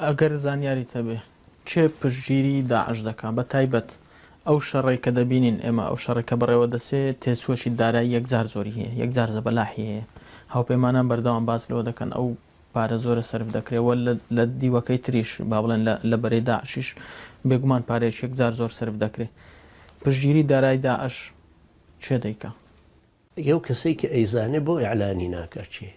ئەگەر زانیاری هەبێ چێ پشتگیری داعش دەکات بە تایبەت ئەو شەڕێک کە دەبینین ئێمە ئەو شەڕێکە بەڕێوە دەسێت تێچوەشی دارایی یەکجار زۆری هەیە یەکجار زەبەلاحی هەیە هاوپەیمانان بەردەوام باس لەوە دەکەن ئەو پارە زۆرە سرف دەکرێەوە لە دیوەکەی تریش با بڵێن لە بەرەی داعشیش بێگومان پارێک یەکجار زۆر سرف دەکرێت پشتگیری دارایی داعش چێ دەیکا ئەو کەسەی کە ئەیزانێ بۆ ئیعلانی ناکات چێ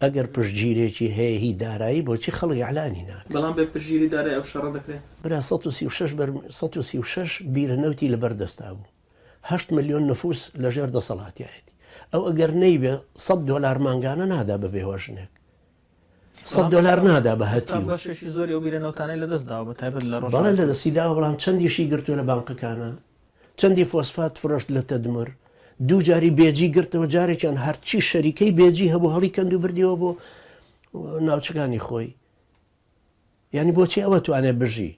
ئەگەر پشتگیرێکی هەیە هی دارایی بۆچی خەڵک ئیعلانی ناکات بەڵام بێ پشتگیری دارایی ئەو شەڕە دەکرێت برا 136 بیرە لەبەردەستا بوو 8 ملیۆن نفوس لەژێر دەسەڵاتیایەتی ئەو ئەگەر نەیبێ $100 مانگانە نادا بە بێهۆژنێک $100 نادا بە هەتی زۆری ئەو بیرەنەوتانەی لەدەستداوە بە تایبەت لە ڕۆژ بەڵێن لە دەستیداوە بەڵام چەندیشی گرتووە لە بانقەکانە چەندی فۆسفات فرۆشت لە تەدمر دوو جاری بێجی گرتەوە جارێکیان هەرچی شەریکەی بێجی هەبوو هەڵی کەند و بردیەوە بۆ ناوچەکانی خۆی یعنی بۆچی ئەوە توانێت بژی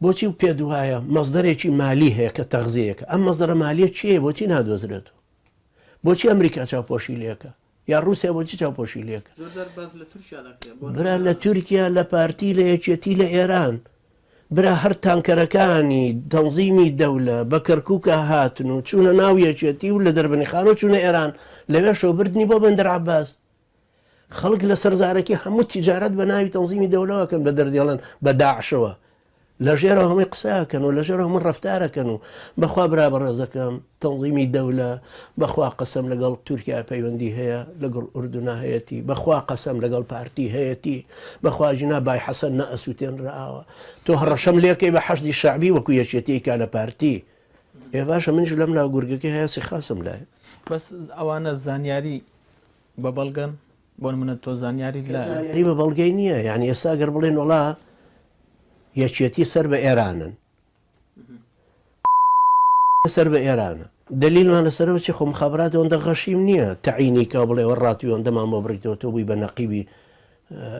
بۆچی و پێ دوایە مەزدەرێکی مالی هەیە کە تەغزیەکە ئەم مەزدەرە مالیە چییە بۆچی نادۆزرێتەوە بۆچی ئەمریکا چاوپۆشی لێکە یا رووسیا بۆچی چاوپۆشی لێکە برا لە تورکیا لە پارتی لە یەکێتی لە ئێران برا هەر تانکەرەکانی تەنزیمی دەولە بە کەرکووکە هاتن و چوونە ناو یەکێتی و لە دەربنی خانە چوونە ئێران لەوێشەوە بردنی بۆ بەندەر عەباس خەڵک لە سەرزارەکی هەموو تیجارەت بە ناوی تەنزیمی دەولەوەکەن بە دەردێڵن بە داعشەوە لە ژێرە هەمووی قسەکەن و لە ژێرە هەموو ڕەفتارەکەن و بەخوا برا بەڕێزەکەم تەنزیمی دەولە بەخوا قەسەم لەگەڵ تورکیا پەیوەندی هەیە لەگەڵ ئوردونا هەیەتی بەخوا قەسەم لەگەڵ پارتی هەیەتی بەخوا ژنا بای حەسەن نەئەسووتێنراوە تۆ هەڕەشەم لێکەی بە حەشدی شعبی وەکو یەکێتیکا لە پارتی ئێ باشە منش لەم لاو گورگەکەی هەیە سی خاسم لایە بەس ئەوانە زانیاری بە بەڵگەن بۆ منە تۆ زانیاری زانیاری بە بەڵگەی نییە یعنی ئێستا گەر بڵێن وڵا یەکێتی سەر بە ئێرانن سەر بە ئێرانە دلیلمان لەسەرەوە چی خۆ مخابرات ئەوەندە غەشیم نییە تەعینی کا بڵێ وەڕاتی ئەوەندەمان بۆ بڕیتەوە تۆ بووی بە نەقیبی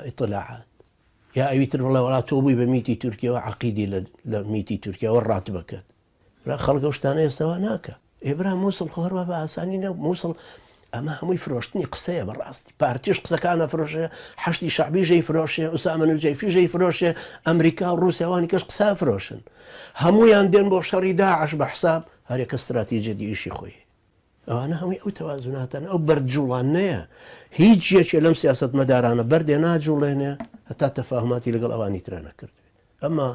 ئیطلاعات یا ئەویتر بڵێ وڵات تۆ بووی بە میتی تورکیەوە عەقیدی لە میتی تورکیەوە ڕات بکات خەڵک ئەو شتانە ئێستاوا ناکە ئێبرا مووسڵ خۆ هەروە بە ئاسانی نە مووسڵ ئەمە هەمووی فرۆشتنی قسەیە بەڕاستی پارتیش قسەکانە فرۆشێ حەشتی شعبی ژەی فرۆشێ ئوسامە نوجەیفی ژەی فرۆشێ ئەمریکا و رووسیاوانی کەس قسە فرۆشن هەموویان دێن بۆ شەڕی داعش بە حساب هەرێکە استراتیجە دیشی خۆی ئەوانە هەمووی ئەو تەوازوناتەن ئەو بەرجوڵانەیە هیچ یەکێ لەم سیاست مەدارانە بەردێ ناجوڵێنێ هەتا تەفاهماتی لەگەڵ ئەوانی ترە نەکردوێت ئەمە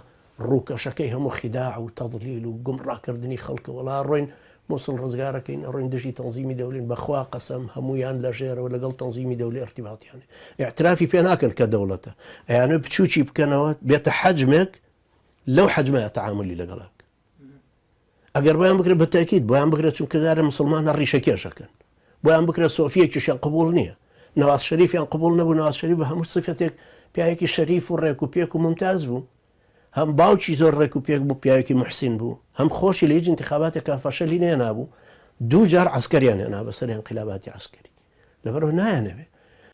ڕووکەشەکەی هەموو خیداع و تەضلیل و گومڕاکردنی خەڵکە وەڵا ڕۆین مووسڵ ڕزگارەکەین ئەڕۆین دژی تەنزیمی دەولین بەخوا قەسەم هەمویان لە ژێرەوە لەگەڵ تەنزیمی دەولی ئەرتیباتیانێ ئیعترافی پێ ناکەن کە دەوڵەتە ئەیانە بچووکی بکەنەوە بێتە حەجمێک لەو حەجمەیە تەعاملی لەگەڵاک ئەگەر بۆیان بکرێت بە تاکید بۆیان بکرێت چونکە دارە مسلمانە ڕیشە کێشەکەن بۆیان بکرێت سۆفیەکیشیان قبول نییە نەواز شەریفیان قبول نەبوو نەواز شەریف بە هەموو سفەتێک پیاوێکی شەریف و ڕێک و پێک و ممتاز بوو هەم باوکی زۆر ڕێک و پێک بوو پیاوێکی محسین بوو هەم خۆشی لە هیچ انتخاباتێکا فەشەلی نێنابوو دوو جار عسکەریان هێنا بەسەر انقلاباتی عسکەری لەبەرەوە نایانەوێ